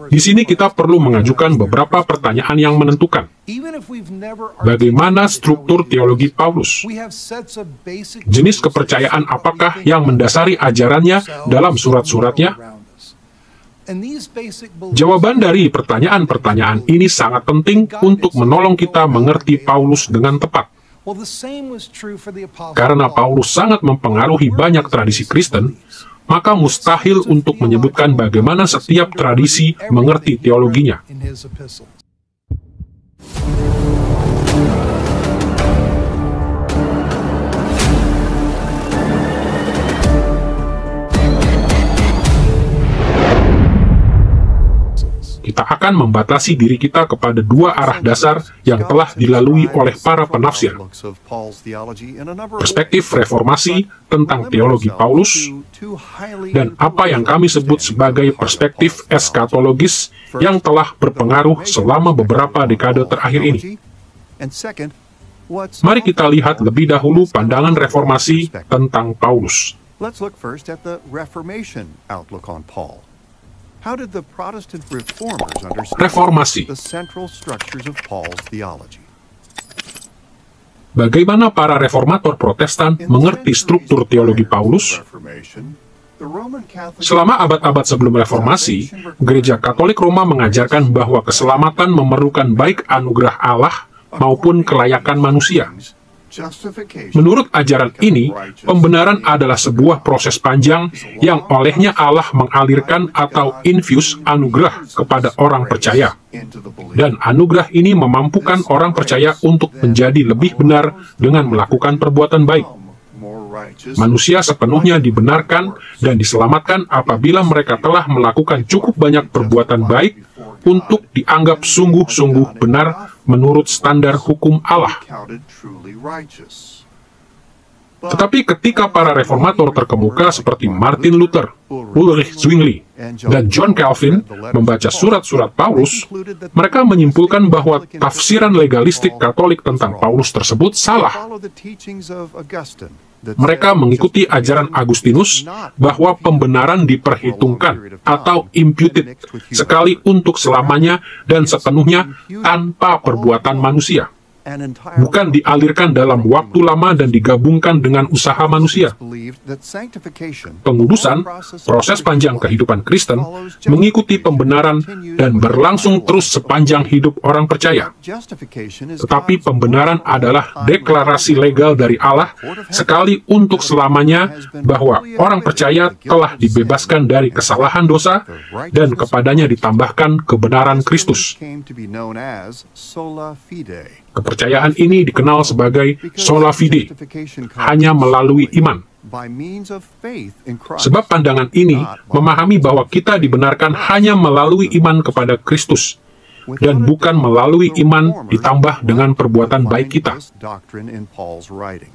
Di sini kita perlu mengajukan beberapa pertanyaan yang menentukan. Bagaimana struktur teologi Paulus? Jenis kepercayaan apakah yang mendasari ajarannya dalam surat-suratnya? Jawaban dari pertanyaan-pertanyaan ini sangat penting untuk menolong kita mengerti Paulus dengan tepat. Karena Paulus sangat mempengaruhi banyak tradisi Kristen, maka mustahil untuk menyebutkan bagaimana setiap tradisi mengerti teologinya. Kita akan membatasi diri kita kepada dua arah dasar yang telah dilalui oleh para penafsir. Perspektif reformasi tentang teologi Paulus, dan apa yang kami sebut sebagai perspektif eskatologis yang telah berpengaruh selama beberapa dekade terakhir ini. Mari kita lihat lebih dahulu pandangan reformasi tentang Paulus. Reformasi. Bagaimana para reformator Protestan mengerti struktur teologi Paulus? Selama abad-abad sebelum reformasi, Gereja Katolik Roma mengajarkan bahwa keselamatan memerlukan baik anugerah Allah maupun kelayakan manusia. Menurut ajaran ini, pembenaran adalah sebuah proses panjang yang olehnya Allah mengalirkan atau infuse anugerah kepada orang percaya. Dan anugerah ini memampukan orang percaya untuk menjadi lebih benar dengan melakukan perbuatan baik. Manusia sepenuhnya dibenarkan dan diselamatkan apabila mereka telah melakukan cukup banyak perbuatan baik untuk dianggap sungguh-sungguh benar menurut standar hukum Allah. Tetapi ketika para reformator terkemuka seperti Martin Luther, Ulrich Zwingli, dan John Calvin membaca surat-surat Paulus, mereka menyimpulkan bahwa tafsiran legalistik Katolik tentang Paulus tersebut salah. Mereka mengikuti ajaran Agustinus bahwa pembenaran diperhitungkan atau imputed sekali untuk selamanya dan sepenuhnya tanpa perbuatan manusia, bukan dialirkan dalam waktu lama dan digabungkan dengan usaha manusia. Pengudusan, proses panjang kehidupan Kristen, mengikuti pembenaran dan berlangsung terus sepanjang hidup orang percaya. Tetapi pembenaran adalah deklarasi legal dari Allah sekali untuk selamanya bahwa orang percaya telah dibebaskan dari kesalahan dosa dan kepadanya ditambahkan kebenaran Kristus. Kepercayaan ini dikenal sebagai sola fide, hanya melalui iman. Sebab pandangan ini memahami bahwa kita dibenarkan hanya melalui iman kepada Kristus, dan bukan melalui iman ditambah dengan perbuatan baik kita.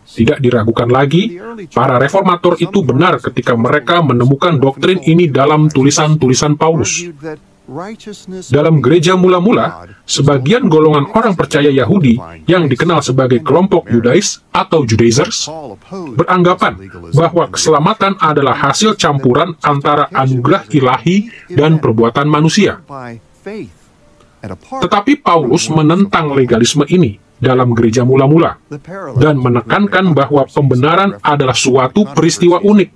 Tidak diragukan lagi, para reformator itu benar ketika mereka menemukan doktrin ini dalam tulisan-tulisan Paulus. Dalam gereja mula-mula, sebagian golongan orang percaya Yahudi yang dikenal sebagai kelompok Yudais atau Judaizers beranggapan bahwa keselamatan adalah hasil campuran antara anugerah ilahi dan perbuatan manusia. Tetapi Paulus menentang legalisme ini dalam gereja mula-mula dan menekankan bahwa pembenaran adalah suatu peristiwa unik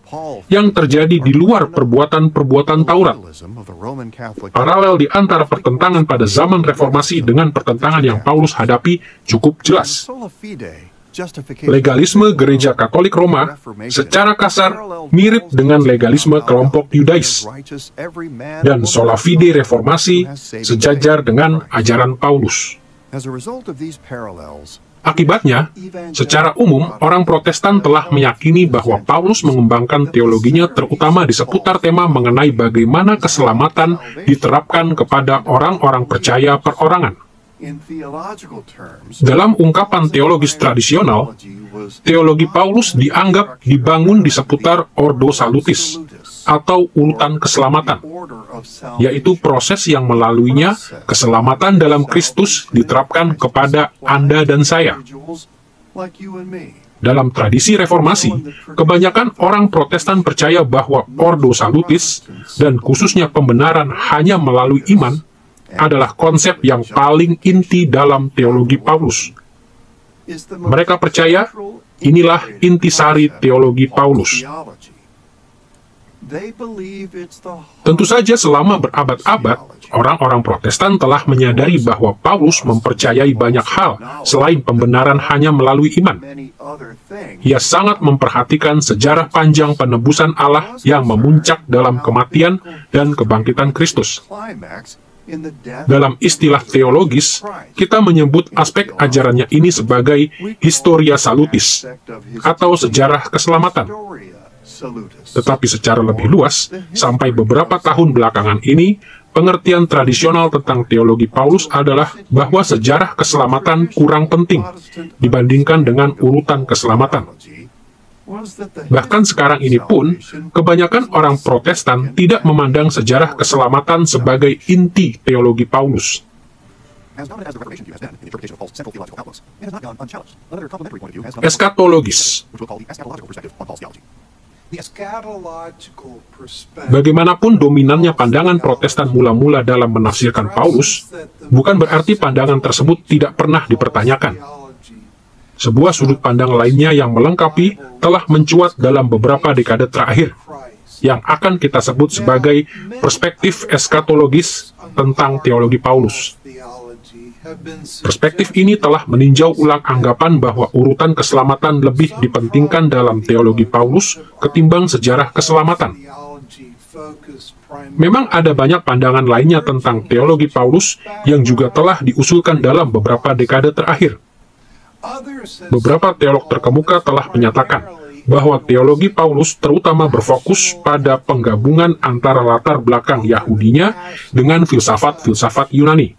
yang terjadi di luar perbuatan-perbuatan Taurat. Paralel di antara pertentangan pada zaman reformasi dengan pertentangan yang Paulus hadapi cukup jelas. Legalisme Gereja Katolik Roma secara kasar mirip dengan legalisme kelompok Yudais, dan sola fide reformasi sejajar dengan ajaran Paulus. Akibatnya, secara umum, orang Protestan telah meyakini bahwa Paulus mengembangkan teologinya terutama di seputar tema mengenai bagaimana keselamatan diterapkan kepada orang-orang percaya perorangan. Dalam ungkapan teologis tradisional, teologi Paulus dianggap dibangun di seputar Ordo Salutis, atau urutan keselamatan, yaitu proses yang melaluinya keselamatan dalam Kristus diterapkan kepada Anda dan saya. Dalam tradisi reformasi, kebanyakan orang Protestan percaya bahwa Ordo Salutis, dan khususnya pembenaran hanya melalui iman, adalah konsep yang paling inti dalam teologi Paulus. Mereka percaya inilah intisari teologi Paulus. Tentu saja selama berabad-abad, orang-orang Protestan telah menyadari bahwa Paulus mempercayai banyak hal selain pembenaran hanya melalui iman. Ia sangat memperhatikan sejarah panjang penebusan Allah yang memuncak dalam kematian dan kebangkitan Kristus. Dalam istilah teologis, kita menyebut aspek ajarannya ini sebagai historia salutis, atau sejarah keselamatan. Tetapi secara lebih luas, sampai beberapa tahun belakangan ini, pengertian tradisional tentang teologi Paulus adalah bahwa sejarah keselamatan kurang penting dibandingkan dengan urutan keselamatan. Bahkan sekarang ini pun, kebanyakan orang Protestan tidak memandang sejarah keselamatan sebagai inti teologi Paulus. Eskatologis. Bagaimanapun dominannya pandangan Protestan mula-mula dalam menafsirkan Paulus, bukan berarti pandangan tersebut tidak pernah dipertanyakan. Sebuah sudut pandang lainnya yang melengkapi telah mencuat dalam beberapa dekade terakhir, yang akan kita sebut sebagai perspektif eskatologis tentang teologi Paulus. Perspektif ini telah meninjau ulang anggapan bahwa urutan keselamatan lebih dipentingkan dalam teologi Paulus ketimbang sejarah keselamatan. Memang ada banyak pandangan lainnya tentang teologi Paulus yang juga telah diusulkan dalam beberapa dekade terakhir. Beberapa teolog terkemuka telah menyatakan bahwa teologi Paulus terutama berfokus pada penggabungan antara latar belakang Yahudinya dengan filsafat-filsafat Yunani.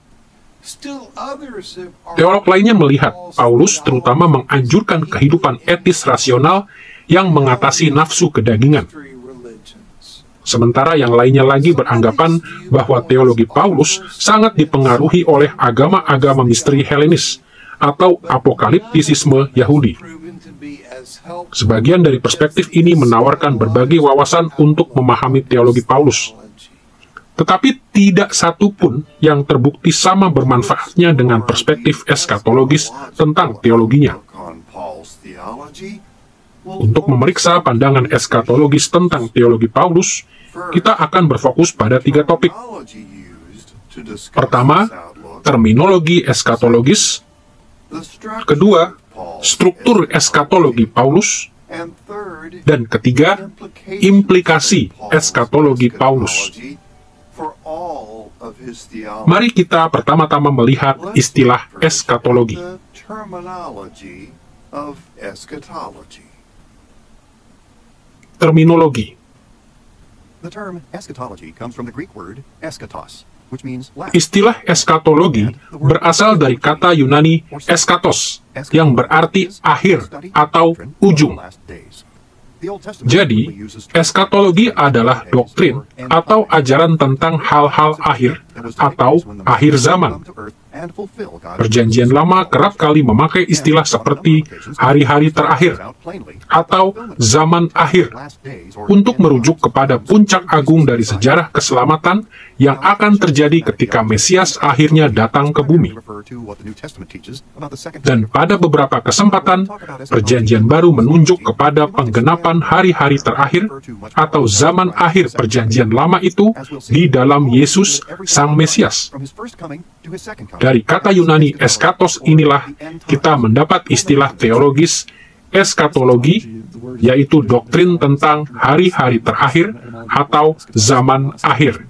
Teolog lainnya melihat Paulus terutama menganjurkan kehidupan etis rasional yang mengatasi nafsu kedagingan. Sementara yang lainnya lagi beranggapan bahwa teologi Paulus sangat dipengaruhi oleh agama-agama misteri Helenis atau apokaliptisisme Yahudi. Sebagian dari perspektif ini menawarkan berbagai wawasan untuk memahami teologi Paulus. Tetapi tidak satu pun yang terbukti sama bermanfaatnya dengan perspektif eskatologis tentang teologinya. Untuk memeriksa pandangan eskatologis tentang teologi Paulus, kita akan berfokus pada 3 topik. Pertama, terminologi eskatologis. Kedua, struktur eskatologi Paulus. Dan ketiga, implikasi eskatologi Paulus. Mari kita pertama-tama melihat istilah eskatologi. Terminologi. Istilah eskatologi berasal dari kata Yunani eskatos, yang berarti akhir atau ujung. Jadi, eskatologi adalah doktrin atau ajaran tentang hal-hal akhir atau akhir zaman. Perjanjian Lama kerap kali memakai istilah seperti hari-hari terakhir atau zaman akhir untuk merujuk kepada puncak agung dari sejarah keselamatan yang akan terjadi ketika Mesias akhirnya datang ke bumi. Dan pada beberapa kesempatan, Perjanjian Baru menunjuk kepada penggenapan hari-hari terakhir atau zaman akhir Perjanjian Lama itu di dalam Yesus, Sang Mesias. Dari kata Yunani eskatos inilah kita mendapat istilah teologis eskatologi, yaitu doktrin tentang hari-hari terakhir atau zaman akhir.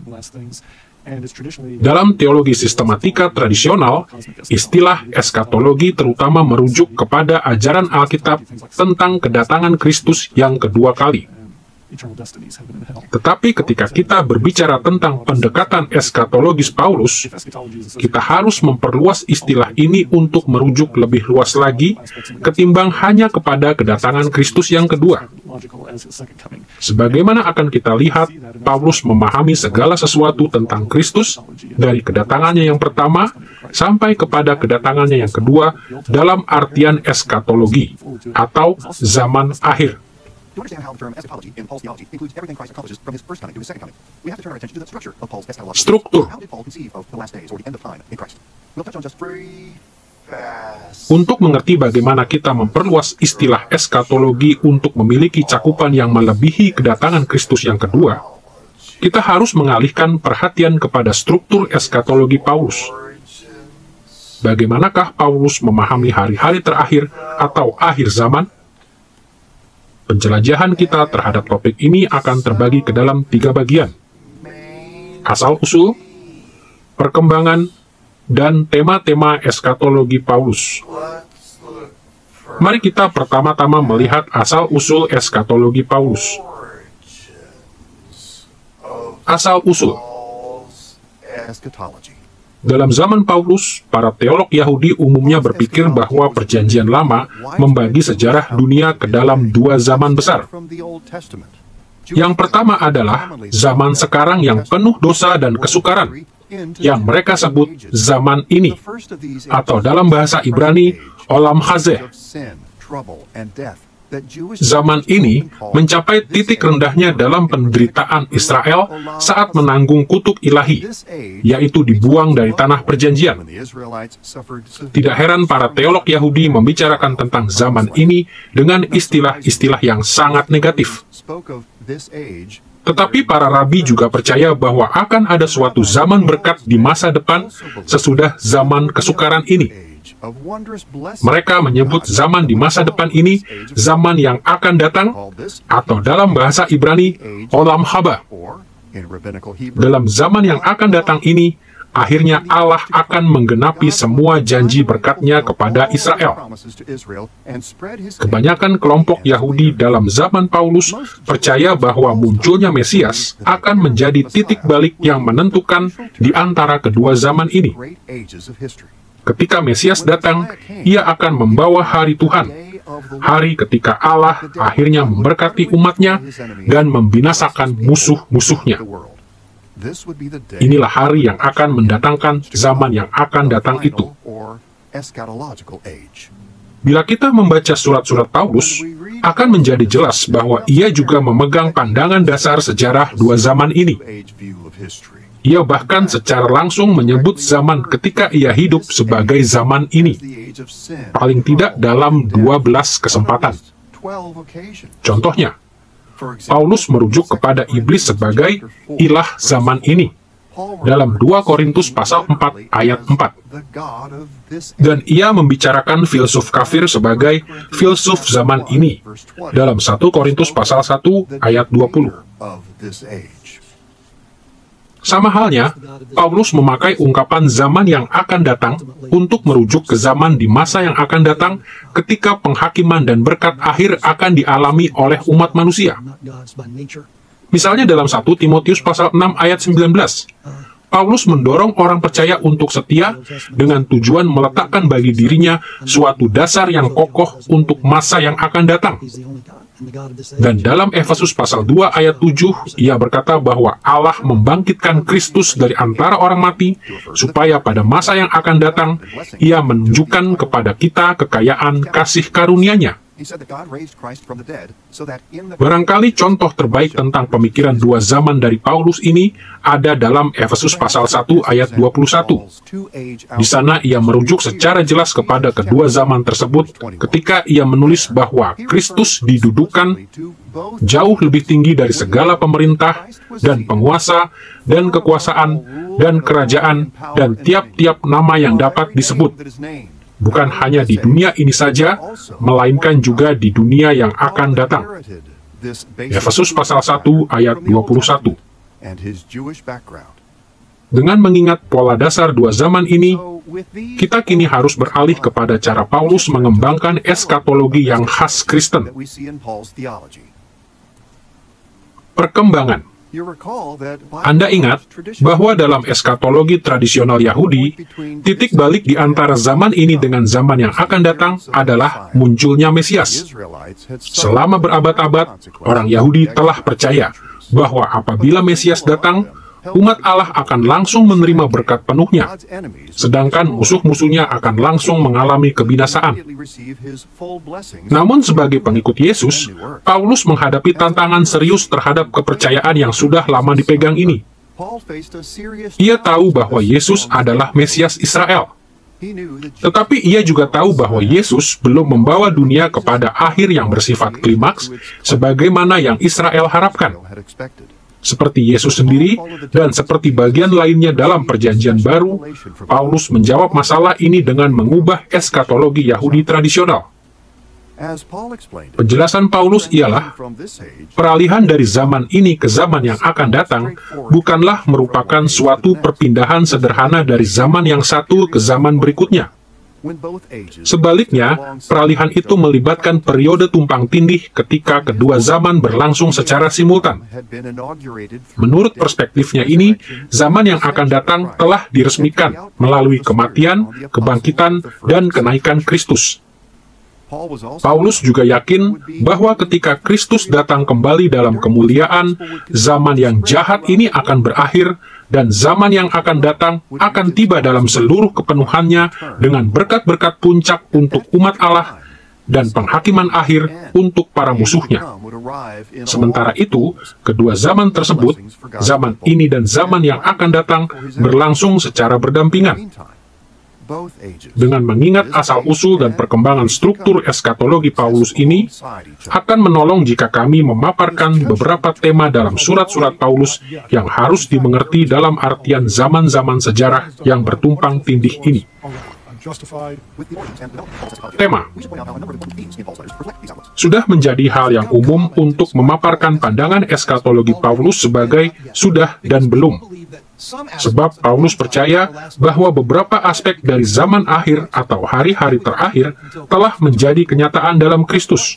Dalam teologi sistematika tradisional, istilah eskatologi terutama merujuk kepada ajaran Alkitab tentang kedatangan Kristus yang kedua kali. Tetapi ketika kita berbicara tentang pendekatan eskatologis Paulus, kita harus memperluas istilah ini untuk merujuk lebih luas lagi ketimbang hanya kepada kedatangan Kristus yang kedua. Sebagaimana akan kita lihat, Paulus memahami segala sesuatu tentang Kristus dari kedatangannya yang pertama sampai kepada kedatangannya yang kedua dalam artian eskatologi atau zaman akhir. To understand how the term eschatology in Paul's theology includes everything Christ accomplishes from his first coming to his second coming, we have to turn our attention to the structure of Paul's eschatological. Struktur. How did Paul conceive of the last days or the end of time in Christ? We'll touch on just very fast. Untuk mengerti bagaimana kita memperluas istilah eskatologi untuk memiliki cakupan yang melebihi kedatangan Kristus yang kedua, kita harus mengalihkan perhatian kepada struktur eskatologi Paulus. Bagaimanakah Paulus memahami hari-hari terakhir atau akhir zaman? Penjelajahan kita terhadap topik ini akan terbagi ke dalam 3 bagian: asal-usul, perkembangan, dan tema-tema eskatologi Paulus. Mari kita pertama-tama melihat asal-usul eskatologi Paulus. Asal-usul. Dalam zaman Paulus, para teolog Yahudi umumnya berpikir bahwa Perjanjian Lama membagi sejarah dunia ke dalam 2 zaman besar. Yang pertama adalah zaman sekarang yang penuh dosa dan kesukaran, yang mereka sebut zaman ini, atau dalam bahasa Ibrani, Olam Hazeh. Zaman ini mencapai titik rendahnya dalam penderitaan Israel saat menanggung kutuk ilahi, yaitu dibuang dari tanah perjanjian. Tidak heran para teolog Yahudi membicarakan tentang zaman ini dengan istilah-istilah yang sangat negatif. Tetapi para rabi juga percaya bahwa akan ada suatu zaman berkat di masa depan sesudah zaman kesukaran ini. Mereka menyebut zaman di masa depan ini zaman yang akan datang, atau dalam bahasa Ibrani, Olam Haba. Dalam zaman yang akan datang ini, akhirnya Allah akan menggenapi semua janji berkat-Nya kepada Israel. Kebanyakan kelompok Yahudi dalam zaman Paulus percaya bahwa munculnya Mesias akan menjadi titik balik yang menentukan di antara kedua zaman ini. Ketika Mesias datang, Ia akan membawa hari Tuhan, hari ketika Allah akhirnya memberkati umat-Nya dan membinasakan musuh-musuhnya. Inilah hari yang akan mendatangkan zaman yang akan datang itu. Bila kita membaca surat-surat Paulus, akan menjadi jelas bahwa ia juga memegang pandangan dasar sejarah 2 zaman ini. Ia bahkan secara langsung menyebut zaman ketika ia hidup sebagai zaman ini, paling tidak dalam 12 kesempatan. Contohnya, Paulus merujuk kepada iblis sebagai ilah zaman ini dalam 2 Korintus pasal 4 ayat 4. Dan ia membicarakan filsuf kafir sebagai filsuf zaman ini dalam 1 Korintus pasal 1 ayat 20. Sama halnya, Paulus memakai ungkapan zaman yang akan datang untuk merujuk ke zaman di masa yang akan datang ketika penghakiman dan berkat akhir akan dialami oleh umat manusia. Misalnya dalam 1 Timotius pasal 6 ayat 19, Paulus mendorong orang percaya untuk setia dengan tujuan meletakkan bagi dirinya suatu dasar yang kokoh untuk masa yang akan datang. Dan dalam Efesus pasal 2 ayat 7, ia berkata bahwa Allah membangkitkan Kristus dari antara orang mati, supaya pada masa yang akan datang, ia menunjukkan kepada kita kekayaan kasih karunia-Nya. Barangkali contoh terbaik tentang pemikiran 2 zaman dari Paulus ini ada dalam Efesus pasal 1 ayat 21. Di sana ia merujuk secara jelas kepada kedua zaman tersebut ketika ia menulis bahwa Kristus didudukan jauh lebih tinggi dari segala pemerintah dan penguasa dan kekuasaan dan kerajaan dan tiap-tiap nama yang dapat disebut. Bukan hanya di dunia ini saja, melainkan juga di dunia yang akan datang. Efesus pasal 1 ayat 21. Dengan mengingat pola dasar 2 zaman ini, kita kini harus beralih kepada cara Paulus mengembangkan eskatologi yang khas Kristen. perkembangan. Anda ingat bahwa dalam eskatologi tradisional Yahudi, titik balik di antara zaman ini dengan zaman yang akan datang adalah munculnya Mesias. Selama berabad-abad, orang Yahudi telah percaya bahwa apabila Mesias datang, umat Allah akan langsung menerima berkat penuhnya, sedangkan musuh-musuhnya akan langsung mengalami kebinasaan. Namun sebagai pengikut Yesus, Paulus menghadapi tantangan serius terhadap kepercayaan yang sudah lama dipegang ini. Ia tahu bahwa Yesus adalah Mesias Israel. Tetapi ia juga tahu bahwa Yesus belum membawa dunia kepada akhir yang bersifat klimaks, sebagaimana yang Israel harapkan. Seperti Yesus sendiri, dan seperti bagian lainnya dalam Perjanjian Baru, Paulus menjawab masalah ini dengan mengubah eskatologi Yahudi tradisional. Penjelasan Paulus ialah, peralihan dari zaman ini ke zaman yang akan datang bukanlah merupakan suatu perpindahan sederhana dari zaman yang satu ke zaman berikutnya. Sebaliknya, peralihan itu melibatkan periode tumpang tindih ketika kedua zaman berlangsung secara simultan. Menurut perspektifnya ini, zaman yang akan datang telah diresmikan melalui kematian, kebangkitan, dan kenaikan Kristus. Paulus juga yakin bahwa ketika Kristus datang kembali dalam kemuliaan, zaman yang jahat ini akan berakhir, dan zaman yang akan datang akan tiba dalam seluruh kepenuhannya dengan berkat-berkat puncak untuk umat Allah dan penghakiman akhir untuk para musuhnya. Sementara itu, kedua zaman tersebut, zaman ini dan zaman yang akan datang, berlangsung secara berdampingan. Dengan mengingat asal-usul dan perkembangan struktur eskatologi Paulus ini, akan menolong jika kami memaparkan beberapa tema dalam surat-surat Paulus yang harus dimengerti dalam artian zaman-zaman sejarah yang bertumpang tindih ini. Tema sudah menjadi hal yang umum untuk memaparkan pandangan eskatologi Paulus sebagai sudah dan belum. Sebab Paulus percaya bahwa beberapa aspek dari zaman akhir atau hari-hari terakhir telah menjadi kenyataan dalam Kristus,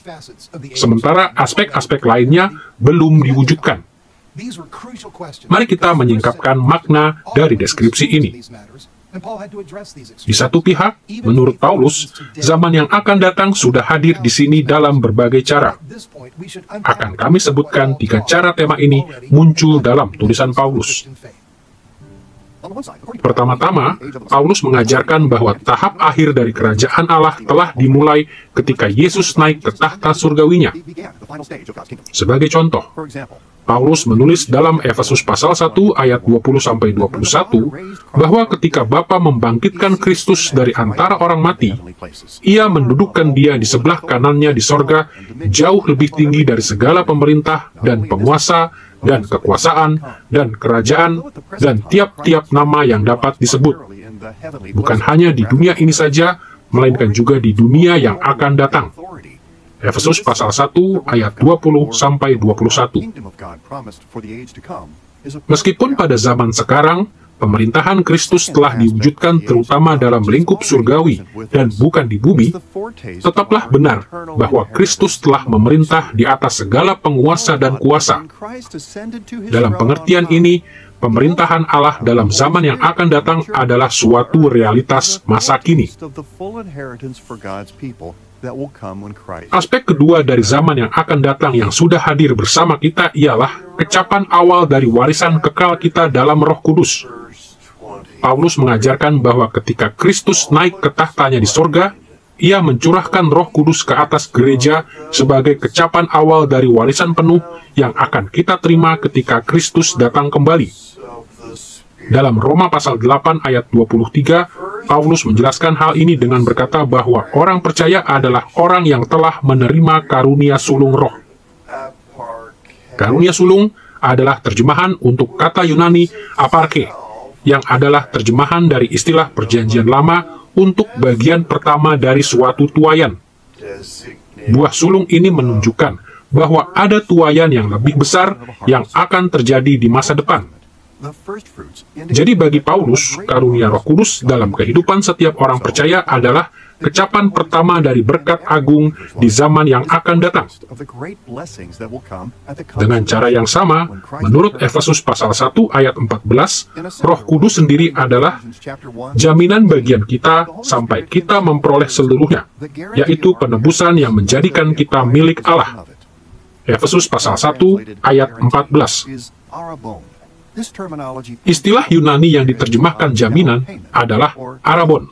sementara aspek-aspek lainnya belum diwujudkan. Mari kita menyingkapkan makna dari deskripsi ini. Di satu pihak, menurut Paulus, zaman yang akan datang sudah hadir di sini dalam berbagai cara. Akan kami sebutkan 3 cara tema ini muncul dalam tulisan Paulus. Pertama-tama, Paulus mengajarkan bahwa tahap akhir dari kerajaan Allah telah dimulai ketika Yesus naik ke tahta surgawinya. Sebagai contoh, Paulus menulis dalam Efesus pasal 1 ayat 20-21 bahwa ketika Bapa membangkitkan Kristus dari antara orang mati, Ia mendudukkan Dia di sebelah kanannya di sorga, jauh lebih tinggi dari segala pemerintah dan penguasa dan kekuasaan, dan kerajaan, dan tiap-tiap nama yang dapat disebut. Bukan hanya di dunia ini saja, melainkan juga di dunia yang akan datang. Efesus pasal 1 ayat 20-21. Meskipun pada zaman sekarang, pemerintahan Kristus telah diwujudkan terutama dalam lingkup surgawi dan bukan di bumi, tetaplah benar bahwa Kristus telah memerintah di atas segala penguasa dan kuasa. Dalam pengertian ini, pemerintahan Allah dalam zaman yang akan datang adalah suatu realitas masa kini. Aspek kedua dari zaman yang akan datang yang sudah hadir bersama kita ialah kecapan awal dari warisan kekal kita dalam Roh Kudus. Paulus mengajarkan bahwa ketika Kristus naik ke tahtanya di sorga, Ia mencurahkan Roh Kudus ke atas gereja sebagai kecapan awal dari warisan penuh yang akan kita terima ketika Kristus datang kembali. Dalam Roma pasal 8 ayat 23, Paulus menjelaskan hal ini dengan berkata bahwa orang percaya adalah orang yang telah menerima karunia sulung roh. Karunia sulung adalah terjemahan untuk kata Yunani aparke, yang adalah terjemahan dari istilah Perjanjian Lama untuk bagian pertama dari suatu tuaian. Buah sulung ini menunjukkan bahwa ada tuaian yang lebih besar yang akan terjadi di masa depan. Jadi bagi Paulus, karunia Roh Kudus dalam kehidupan setiap orang percaya adalah kecapan pertama dari berkat agung di zaman yang akan datang. Dengan cara yang sama, menurut Efesus pasal 1 ayat 14, Roh Kudus sendiri adalah jaminan bagian kita sampai kita memperoleh seluruhnya, yaitu penebusan yang menjadikan kita milik Allah. Efesus pasal 1 ayat 14. Istilah Yunani yang diterjemahkan jaminan adalah arabon.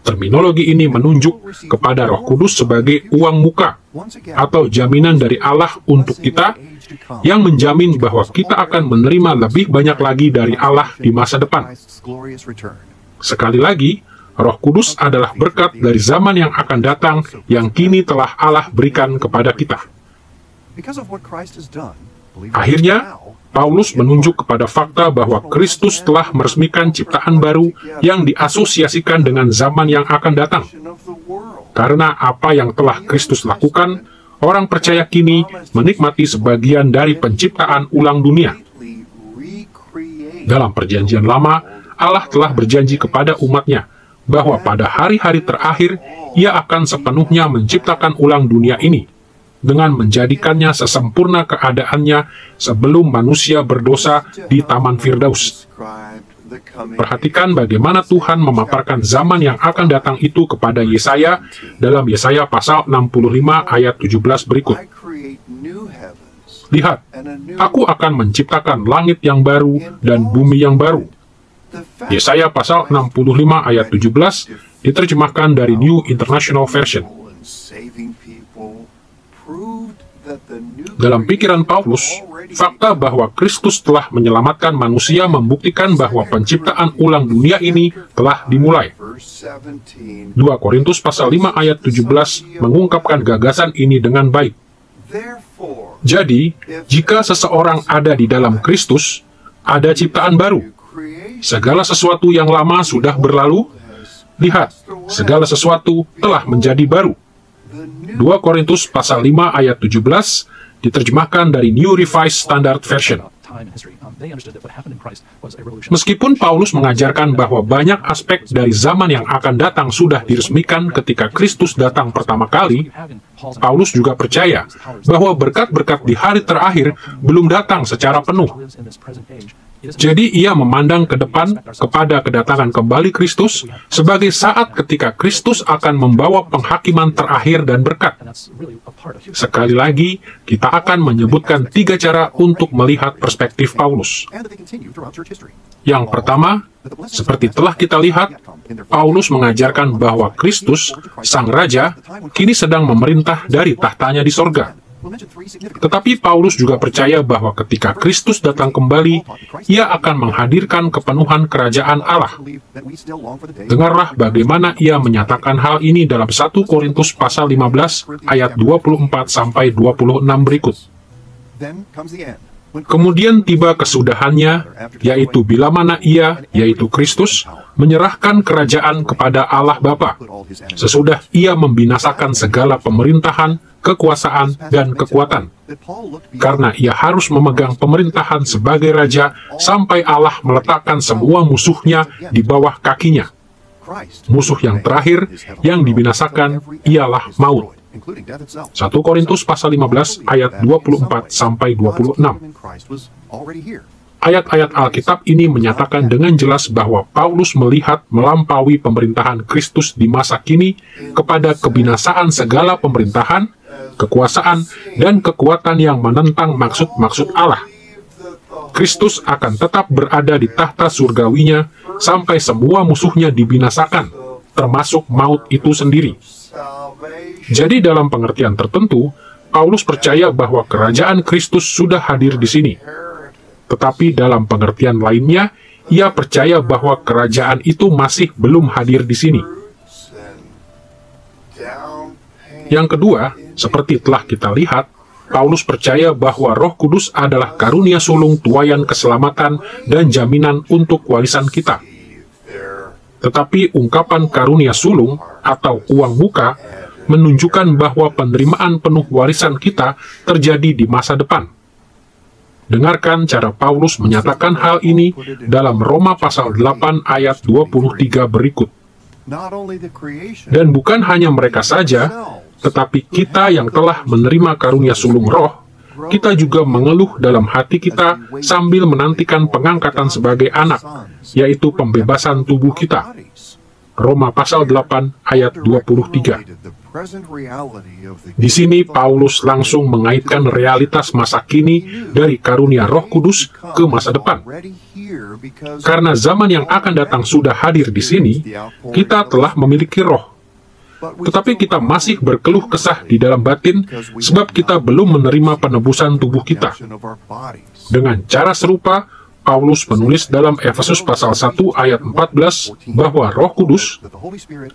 Terminologi ini menunjuk kepada Roh Kudus sebagai uang muka atau jaminan dari Allah untuk kita yang menjamin bahwa kita akan menerima lebih banyak lagi dari Allah di masa depan. Sekali lagi, Roh Kudus adalah berkat dari zaman yang akan datang yang kini telah Allah berikan kepada kita. Akhirnya, Paulus menunjuk kepada fakta bahwa Kristus telah meresmikan ciptaan baru yang diasosiasikan dengan zaman yang akan datang. Karena apa yang telah Kristus lakukan, orang percaya kini menikmati sebagian dari penciptaan ulang dunia. Dalam Perjanjian Lama, Allah telah berjanji kepada umatnya bahwa pada hari-hari terakhir, Ia akan sepenuhnya menciptakan ulang dunia ini, dengan menjadikannya sesempurna keadaannya sebelum manusia berdosa di Taman Firdaus. Perhatikan bagaimana Tuhan memaparkan zaman yang akan datang itu kepada Yesaya dalam Yesaya pasal 65 ayat 17 berikut. Lihat, aku akan menciptakan langit yang baru dan bumi yang baru. Yesaya pasal 65 ayat 17 diterjemahkan dari New International Version. Dalam pikiran Paulus, fakta bahwa Kristus telah menyelamatkan manusia membuktikan bahwa penciptaan ulang dunia ini telah dimulai. 2 Korintus pasal 5 ayat 17 mengungkapkan gagasan ini dengan baik. Jadi, jika seseorang ada di dalam Kristus, ada ciptaan baru. Segala sesuatu yang lama sudah berlalu. Lihat, segala sesuatu telah menjadi baru. 2 Korintus pasal 5 ayat 17 diterjemahkan dari New Revised Standard Version. Meskipun Paulus mengajarkan bahwa banyak aspek dari zaman yang akan datang sudah diresmikan ketika Kristus datang pertama kali, Paulus juga percaya bahwa berkat-berkat di hari terakhir belum datang secara penuh. Jadi ia memandang ke depan kepada kedatangan kembali Kristus sebagai saat ketika Kristus akan membawa penghakiman terakhir dan berkat. Sekali lagi, kita akan menyebutkan 3 cara untuk melihat perspektif Paulus. Yang pertama, seperti telah kita lihat, Paulus mengajarkan bahwa Kristus, Sang Raja, kini sedang memerintah dari tahtanya di sorga. Tetapi Paulus juga percaya bahwa ketika Kristus datang kembali, Ia akan menghadirkan kepenuhan kerajaan Allah. Dengarlah bagaimana Ia menyatakan hal ini dalam 1 Korintus pasal 15 ayat 24-26 berikut. Kemudian tiba kesudahannya, yaitu bila mana Ia, yaitu Kristus, menyerahkan kerajaan kepada Allah Bapa, sesudah Ia membinasakan segala pemerintahan, kekuasaan, dan kekuatan. Karena Ia harus memegang pemerintahan sebagai Raja sampai Allah meletakkan semua musuhnya di bawah kakinya. Musuh yang terakhir yang dibinasakan ialah maut. 1 Korintus pasal 15 ayat 24-26. Ayat-ayat Alkitab ini menyatakan dengan jelas bahwa Paulus melihat melampaui pemerintahan Kristus di masa kini kepada kebinasaan segala pemerintahan, kekuasaan, dan kekuatan yang menentang maksud-maksud Allah. Kristus akan tetap berada di tahta surgawinya sampai semua musuhnya dibinasakan, termasuk maut itu sendiri. Jadi dalam pengertian tertentu, Paulus percaya bahwa kerajaan Kristus sudah hadir di sini. Tetapi dalam pengertian lainnya, ia percaya bahwa kerajaan itu masih belum hadir di sini. Yang kedua, seperti telah kita lihat, Paulus percaya bahwa Roh Kudus adalah karunia sulung tuaian keselamatan dan jaminan untuk warisan kita. Tetapi ungkapan karunia sulung atau uang muka menunjukkan bahwa penerimaan penuh warisan kita terjadi di masa depan. Dengarkan cara Paulus menyatakan hal ini dalam Roma pasal 8 ayat 23 berikut. Dan bukan hanya mereka saja, tetapi kita yang telah menerima karunia sulung roh, kita juga mengeluh dalam hati kita sambil menantikan pengangkatan sebagai anak, yaitu pembebasan tubuh kita. Roma pasal 8 ayat 23. Di sini Paulus langsung mengaitkan realitas masa kini dari karunia Roh Kudus ke masa depan. Karena zaman yang akan datang sudah hadir di sini, kita telah memiliki roh. Tetapi kita masih berkeluh kesah di dalam batin sebab kita belum menerima penebusan tubuh kita. Dengan cara serupa, Paulus menulis dalam Efesus pasal 1 ayat 14 bahwa Roh Kudus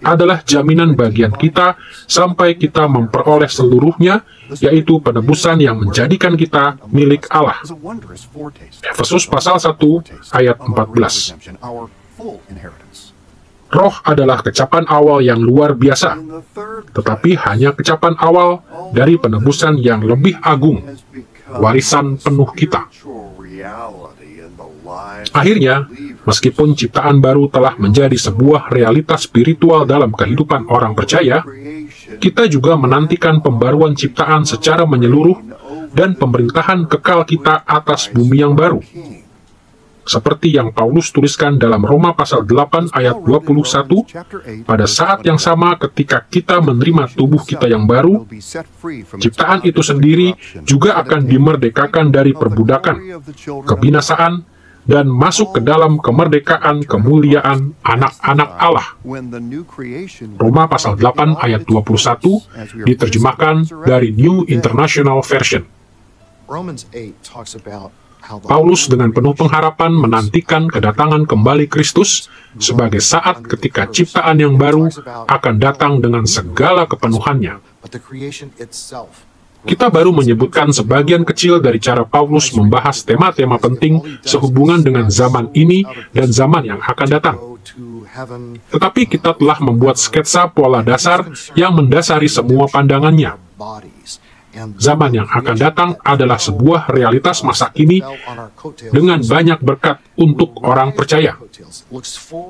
adalah jaminan bagian kita sampai kita memperoleh seluruhnya, yaitu penebusan yang menjadikan kita milik Allah. Efesus pasal 1 ayat 14. Roh adalah kecapan awal yang luar biasa, tetapi hanya kecapan awal dari penebusan yang lebih agung, warisan penuh kita. Akhirnya, meskipun ciptaan baru telah menjadi sebuah realitas spiritual dalam kehidupan orang percaya, kita juga menantikan pembaruan ciptaan secara menyeluruh dan pemerintahan kekal kita atas bumi yang baru. Seperti yang Paulus tuliskan dalam Roma pasal 8 ayat 21, pada saat yang sama ketika kita menerima tubuh kita yang baru, ciptaan itu sendiri juga akan dimerdekakan dari perbudakan, kebinasaan, dan masuk ke dalam kemerdekaan kemuliaan anak-anak Allah. Roma pasal 8 ayat 21 diterjemahkan dari New International Version. Paulus dengan penuh pengharapan menantikan kedatangan kembali Kristus sebagai saat ketika ciptaan yang baru akan datang dengan segala kepenuhannya. Kita baru menyebutkan sebagian kecil dari cara Paulus membahas tema-tema penting sehubungan dengan zaman ini dan zaman yang akan datang. Tetapi kita telah membuat sketsa pola dasar yang mendasari semua pandangannya. Zaman yang akan datang adalah sebuah realitas masa kini dengan banyak berkat untuk orang percaya.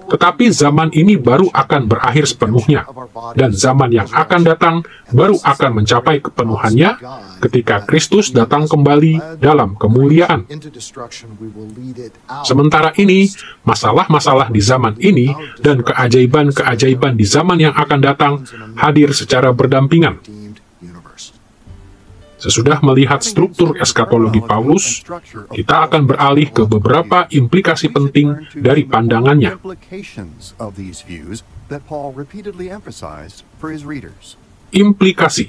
Tetapi zaman ini baru akan berakhir sepenuhnya, dan zaman yang akan datang baru akan mencapai kepenuhannya ketika Kristus datang kembali dalam kemuliaan. Sementara ini, masalah-masalah di zaman ini dan keajaiban-keajaiban di zaman yang akan datang hadir secara berdampingan. Sesudah melihat struktur eskatologi Paulus, kita akan beralih ke beberapa implikasi penting dari pandangannya. Implikasi.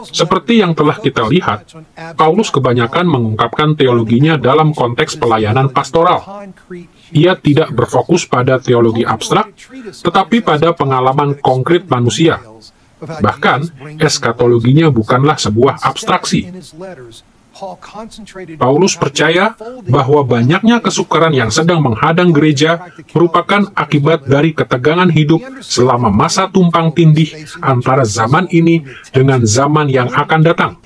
Seperti yang telah kita lihat, Paulus kebanyakan mengungkapkan teologinya dalam konteks pelayanan pastoral. Ia tidak berfokus pada teologi abstrak, tetapi pada pengalaman konkret manusia. Bahkan, eskatologinya bukanlah sebuah abstraksi. Paulus percaya bahwa banyaknya kesukaran yang sedang menghadang gereja merupakan akibat dari ketegangan hidup selama masa tumpang tindih antara zaman ini dengan zaman yang akan datang.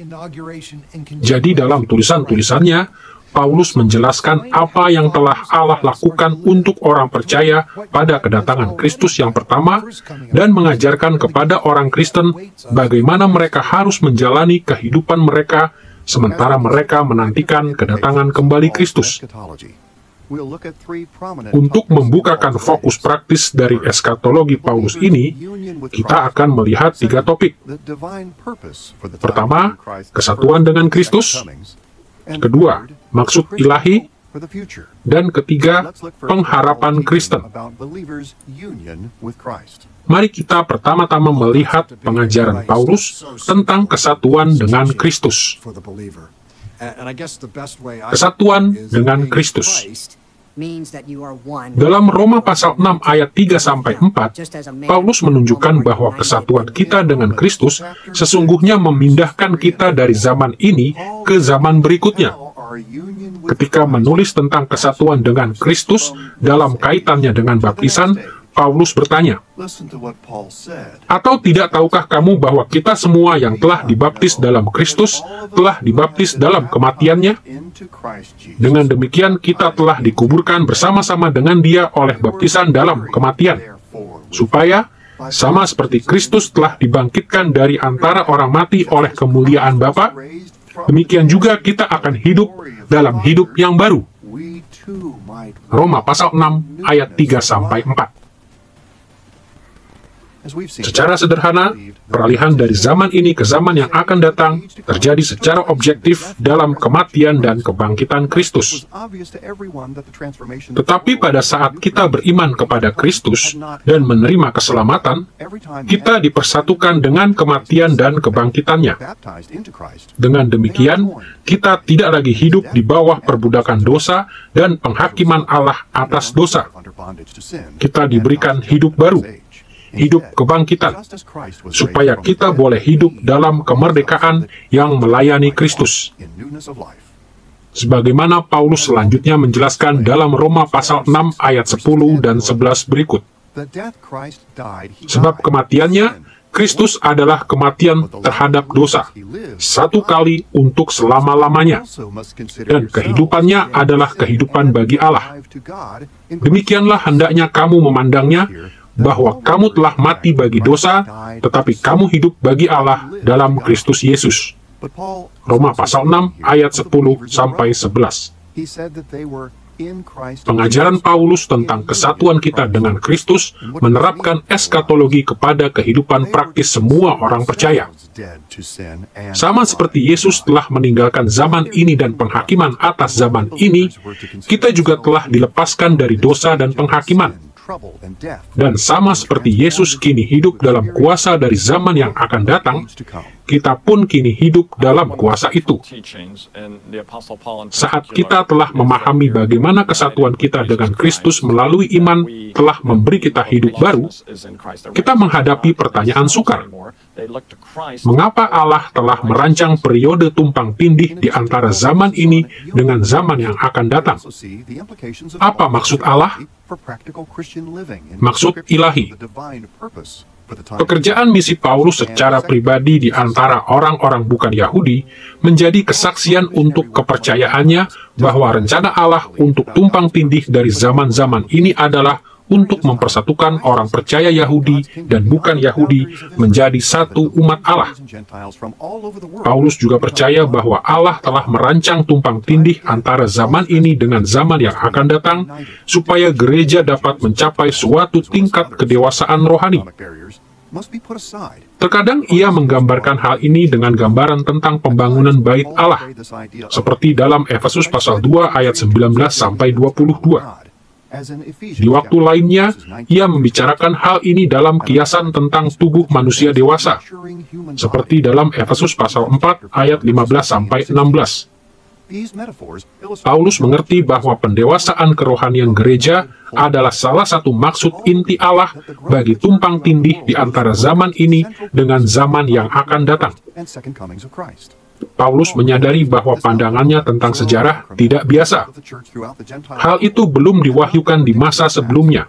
Jadi dalam tulisan-tulisannya, Paulus menjelaskan apa yang telah Allah lakukan untuk orang percaya pada kedatangan Kristus yang pertama dan mengajarkan kepada orang Kristen bagaimana mereka harus menjalani kehidupan mereka sementara mereka menantikan kedatangan kembali Kristus. Untuk membukakan fokus praktis dari eskatologi Paulus ini, kita akan melihat 3 topik. Pertama, kesatuan dengan Kristus. Kedua, maksud ilahi. Dan ketiga, pengharapan Kristen. Mari kita pertama-tama melihat pengajaran Paulus tentang kesatuan dengan Kristus. Kesatuan dengan Kristus. Dalam Roma pasal 6 ayat 3-4, Paulus menunjukkan bahwa kesatuan kita dengan Kristus sesungguhnya memindahkan kita dari zaman ini ke zaman berikutnya. Ketika menulis tentang kesatuan dengan Kristus dalam kaitannya dengan baptisan, Paulus bertanya, Listen to what Paul said. "Atau tidak tahukah kamu bahwa kita semua yang telah dibaptis dalam Kristus, telah dibaptis dalam kematiannya? Into Christ Jesus. Dengan demikian kita telah dikuburkan bersama-sama dengan Dia oleh baptisan dalam kematian, supaya sama seperti Kristus telah dibangkitkan dari antara orang mati oleh kemuliaan Bapa, demikian juga kita akan hidup dalam hidup yang baru." We too might Roma pasal 6 ayat 3-4. As we've seen, Secara sederhana, peralihan dari zaman ini ke zaman yang akan datang terjadi secara objektif dalam kematian dan kebangkitan Kristus. Tetapi pada saat kita beriman kepada Kristus dan menerima keselamatan, kita dipersatukan dengan kematian dan kebangkitannya. Dengan demikian, kita tidak lagi hidup di bawah perbudakan dosa dan penghakiman Allah atas dosa. Kita diberikan hidup baru, hidup kebangkitan, supaya kita boleh hidup dalam kemerdekaan yang melayani Kristus. Sebagaimana Paulus selanjutnya menjelaskan dalam Roma pasal 6 ayat 10 dan 11 berikut. Sebab kematiannya, Kristus adalah kematian terhadap dosa, satu kali untuk selama-lamanya, dan kehidupannya adalah kehidupan bagi Allah. Demikianlah hendaknya kamu memandangnya, bahwa kamu telah mati bagi dosa, tetapi kamu hidup bagi Allah dalam Kristus Yesus. Roma pasal 6 ayat 10-11. Pengajaran Paulus tentang kesatuan kita dengan Kristus menerapkan eskatologi kepada kehidupan praktis semua orang percaya. Sama seperti Yesus telah meninggalkan zaman ini dan penghakiman atas zaman ini, kita juga telah dilepaskan dari dosa dan penghakiman. Dan sama seperti Yesus kini hidup dalam kuasa dari zaman yang akan datang, kita pun kini hidup dalam kuasa itu. Saat kita telah memahami bagaimana kesatuan kita dengan Kristus melalui iman telah memberi kita hidup baru, kita menghadapi pertanyaan sukar. Mengapa Allah telah merancang periode tumpang tindih di antara zaman ini dengan zaman yang akan datang? Apa maksud Allah? Maksud ilahi. Pekerjaan misi Paulus secara pribadi di antara orang-orang bukan Yahudi menjadi kesaksian untuk kepercayaannya bahwa rencana Allah untuk tumpang tindih dari zaman-zaman ini adalah untuk mempersatukan orang percaya Yahudi dan bukan Yahudi menjadi satu umat Allah. Paulus juga percaya bahwa Allah telah merancang tumpang tindih antara zaman ini dengan zaman yang akan datang, supaya gereja dapat mencapai suatu tingkat kedewasaan rohani. Terkadang ia menggambarkan hal ini dengan gambaran tentang pembangunan bait Allah, seperti dalam Efesus pasal 2 ayat 19-22. Di waktu lainnya, ia membicarakan hal ini dalam kiasan tentang tubuh manusia dewasa, seperti dalam Efesus pasal 4 ayat 15-16. Paulus mengerti bahwa pendewasaan kerohanian gereja adalah salah satu maksud inti Allah bagi tumpang tindih di antara zaman ini dengan zaman yang akan datang. Paulus menyadari bahwa pandangannya tentang sejarah tidak biasa. Hal itu belum diwahyukan di masa sebelumnya.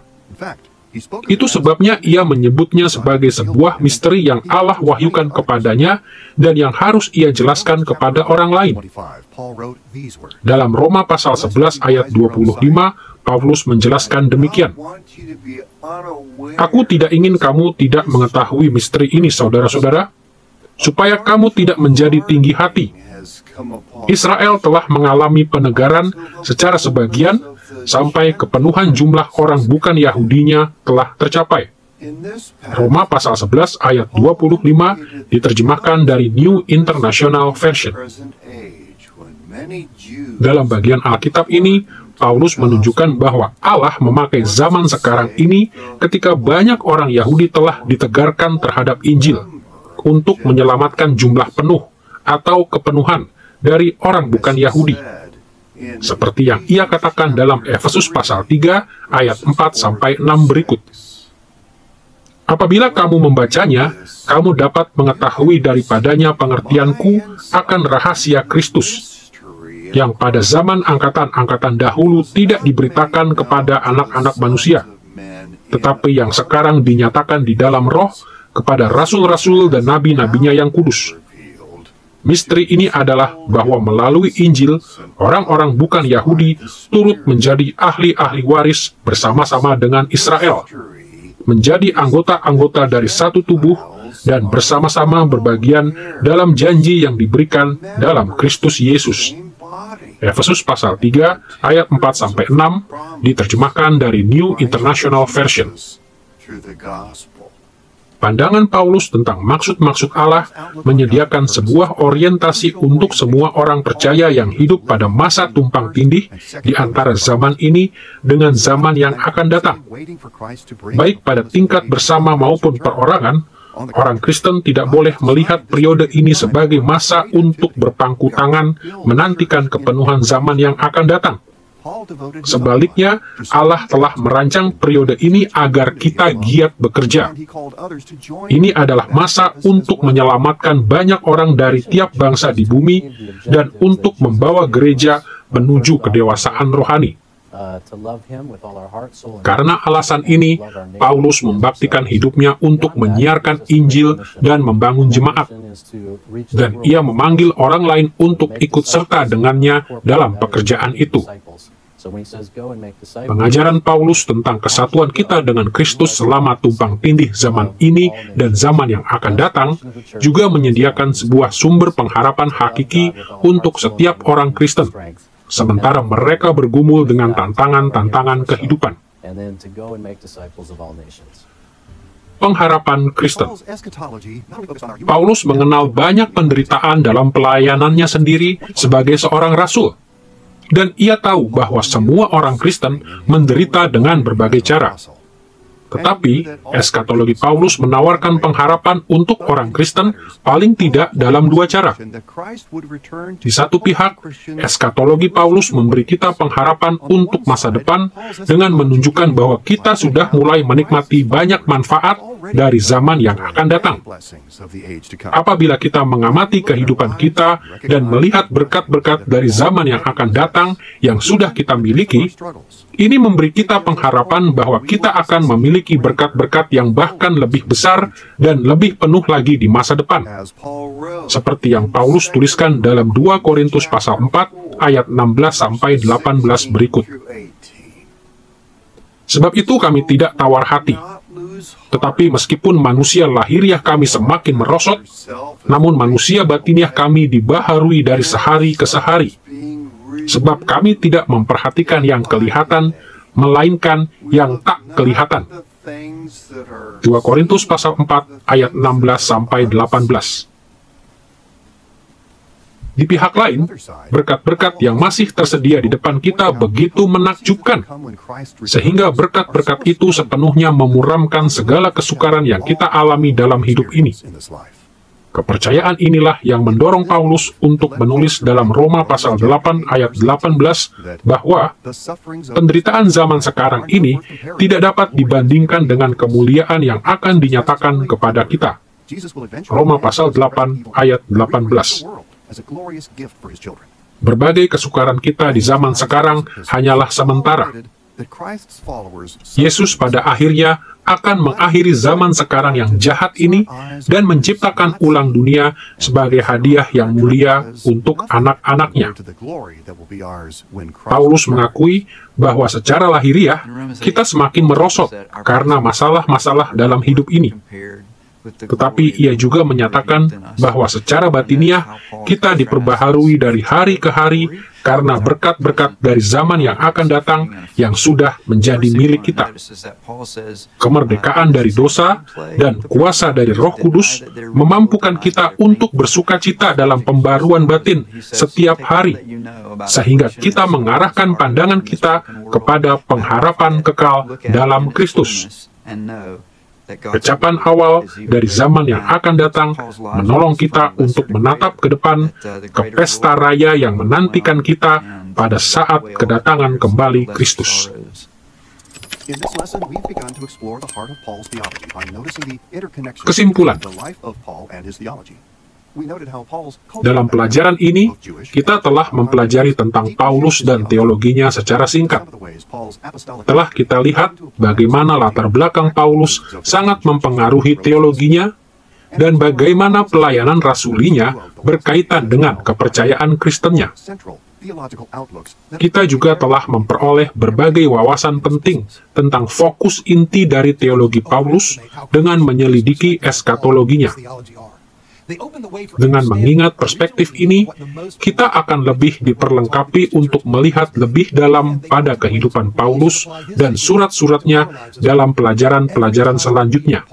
Itu sebabnya ia menyebutnya sebagai sebuah misteri yang Allah wahyukan kepadanya dan yang harus ia jelaskan kepada orang lain. Dalam Roma pasal 11 ayat 25, Paulus menjelaskan demikian. Aku tidak ingin kamu tidak mengetahui misteri ini, saudara-saudara, supaya kamu tidak menjadi tinggi hati. Israel telah mengalami penegaran secara sebagian sampai kepenuhan jumlah orang bukan Yahudinya telah tercapai. Roma pasal 11 ayat 25 diterjemahkan dari New International Version. Dalam bagian Alkitab ini, Paulus menunjukkan bahwa Allah memakai zaman sekarang ini ketika banyak orang Yahudi telah ditegarkan terhadap Injil untuk menyelamatkan jumlah penuh atau kepenuhan dari orang bukan Yahudi, seperti yang ia katakan dalam Efesus pasal 3 ayat 4-6 berikut. Apabila kamu membacanya, kamu dapat mengetahui daripadanya pengertianku akan rahasia Kristus, yang pada zaman angkatan-angkatan dahulu tidak diberitakan kepada anak-anak manusia, tetapi yang sekarang dinyatakan di dalam roh kepada rasul-rasul dan nabi-nabinya yang kudus. Misteri ini adalah bahwa melalui Injil, orang-orang bukan Yahudi turut menjadi ahli-ahli waris bersama-sama dengan Israel, menjadi anggota-anggota dari satu tubuh, dan bersama-sama berbagian dalam janji yang diberikan dalam Kristus Yesus. Efesus pasal 3 ayat 4-6 diterjemahkan dari New International Version. Pandangan Paulus tentang maksud-maksud Allah menyediakan sebuah orientasi untuk semua orang percaya yang hidup pada masa tumpang tindih di antara zaman ini dengan zaman yang akan datang. Baik pada tingkat bersama maupun perorangan, orang Kristen tidak boleh melihat periode ini sebagai masa untuk berpangku tangan menantikan kepenuhan zaman yang akan datang. Sebaliknya, Allah telah merancang periode ini agar kita giat bekerja. Ini adalah masa untuk menyelamatkan banyak orang dari tiap bangsa di bumi dan untuk membawa gereja menuju kedewasaan rohani. Karena alasan ini, Paulus membaktikan hidupnya untuk menyiarkan Injil dan membangun jemaat. Dan ia memanggil orang lain untuk ikut serta dengannya dalam pekerjaan itu. Pengajaran Paulus tentang kesatuan kita dengan Kristus selama tumpang tindih zaman ini dan zaman yang akan datang juga menyediakan sebuah sumber pengharapan hakiki untuk setiap orang Kristen, sementara mereka bergumul dengan tantangan-tantangan kehidupan. Pengharapan Kristen. Paulus mengenal banyak penderitaan dalam pelayanannya sendiri sebagai seorang rasul. Dan ia tahu bahwa semua orang Kristen menderita dengan berbagai cara. Tetapi, eskatologi Paulus menawarkan pengharapan untuk orang Kristen paling tidak dalam dua cara. Di satu pihak, eskatologi Paulus memberi kita pengharapan untuk masa depan dengan menunjukkan bahwa kita sudah mulai menikmati banyak manfaat dari zaman yang akan datang. Apabila kita mengamati kehidupan kita dan melihat berkat-berkat dari zaman yang akan datang yang sudah kita miliki, ini memberi kita pengharapan bahwa kita akan memiliki berkat-berkat yang bahkan lebih besar dan lebih penuh lagi di masa depan. Seperti yang Paulus tuliskan dalam 2 Korintus pasal 4 ayat 16-18 berikut. Sebab itu kami tidak tawar hati. Tetapi meskipun manusia lahiriah kami semakin merosot, namun manusia batiniah kami dibaharui dari sehari ke sehari. Sebab kami tidak memperhatikan yang kelihatan, melainkan yang tak kelihatan. 2 Korintus pasal 4 ayat 16-18. Di pihak lain, berkat-berkat yang masih tersedia di depan kita begitu menakjubkan, sehingga berkat-berkat itu sepenuhnya memuramkan segala kesukaran yang kita alami dalam hidup ini. Kepercayaan inilah yang mendorong Paulus untuk menulis dalam Roma pasal 8 ayat 18 bahwa penderitaan zaman sekarang ini tidak dapat dibandingkan dengan kemuliaan yang akan dinyatakan kepada kita. Roma pasal 8 ayat 18. Berbagai kesukaran kita di zaman sekarang hanyalah sementara. Yesus pada akhirnya akan mengakhiri zaman sekarang yang jahat ini dan menciptakan ulang dunia sebagai hadiah yang mulia untuk anak-anaknya. Paulus mengakui bahwa secara lahiriah kita semakin merosot karena masalah-masalah dalam hidup ini. Tetapi ia juga menyatakan bahwa secara batiniah kita diperbaharui dari hari ke hari karena berkat-berkat dari zaman yang akan datang yang sudah menjadi milik kita. Kemerdekaan dari dosa dan kuasa dari Roh Kudus memampukan kita untuk bersukacita dalam pembaruan batin setiap hari, sehingga kita mengarahkan pandangan kita kepada pengharapan kekal dalam Kristus. Kecapan awal dari zaman yang akan datang menolong kita untuk menatap ke depan ke pesta raya yang menantikan kita pada saat kedatangan kembali Kristus. Kesimpulan. We noted how Paul's culture Dalam pelajaran ini, kita telah mempelajari tentang Paulus dan teologinya secara singkat. some of the ways Paul's apostolic Telah kita lihat bagaimana latar belakang Paulus sangat mempengaruhi teologinya dan bagaimana pelayanan rasulinya berkaitan dengan kepercayaan Kristennya. central theological outlooks that Kita juga telah memperoleh berbagai wawasan penting tentang fokus inti dari teologi Paulus dengan menyelidiki eskatologinya. Dengan mengingat perspektif ini, kita akan lebih diperlengkapi untuk melihat lebih dalam pada kehidupan Paulus dan surat-suratnya dalam pelajaran-pelajaran selanjutnya.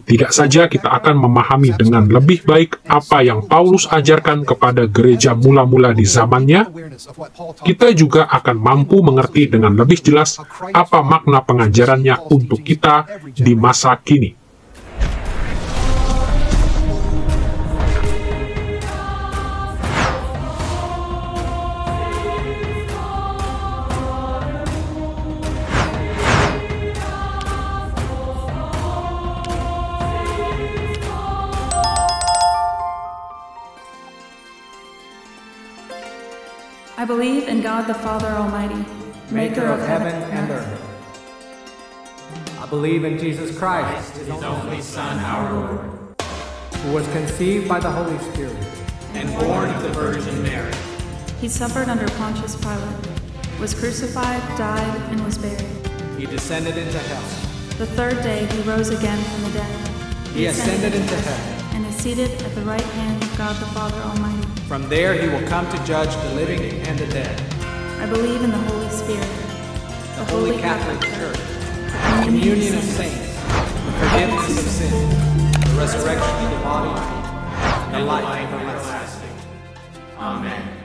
Tidak saja kita akan memahami dengan lebih baik apa yang Paulus ajarkan kepada gereja mula-mula di zamannya, kita juga akan mampu mengerti dengan lebih jelas apa makna pengajarannya untuk kita di masa kini. I believe in God the Father Almighty, maker of heaven and earth. I believe in Jesus Christ, His only Son, our Lord, who was conceived by the Holy Spirit and born of the Virgin Mary. He suffered under Pontius Pilate, was crucified, died, and was buried. He descended into hell. The third day he rose again from the dead. He ascended into heaven. And is seated at the right hand of God the Father Almighty. From there He will come to judge the living and the dead. I believe in the Holy Spirit, The Holy Catholic Church, the communion of saints, the forgiveness of sins, the resurrection of the body, and the life everlasting. Amen.